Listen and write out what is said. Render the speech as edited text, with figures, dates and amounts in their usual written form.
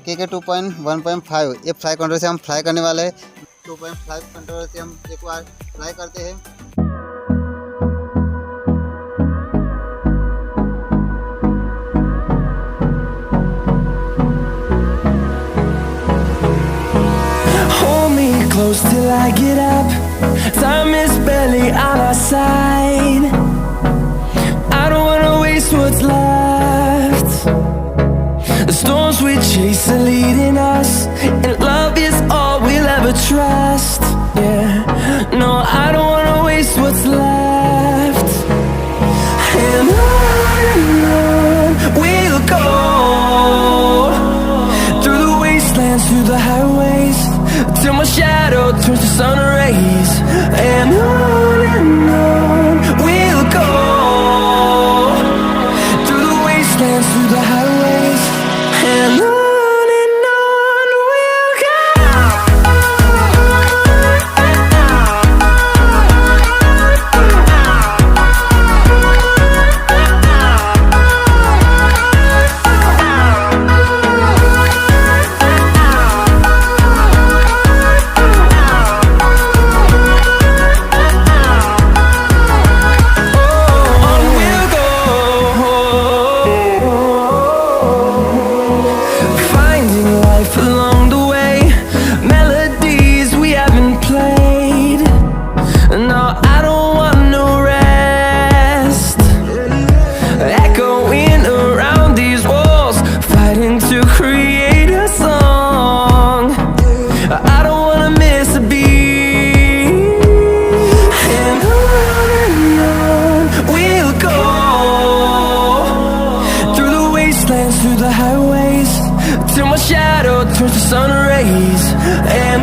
kk2.1.5 ये fly controller से हम फ्लाई करने वाले हैं। 2.5 कंट्रोलर से हम एक बार फ्लाई करते हैं। Hold me close till I get up. Time is barely on our side. I don't wanna waste what's left. The storms we chase are leading us, and love is all we'll ever trust. Yeah, no, I don't wanna waste what's left. And on we'll go, through the wastelands, through the highways, till my shadow turns to sun rays. And on we'll go, through the wastelands, through the highways, and on we'll go. Through the highways, till my shadow turns to sun rays. And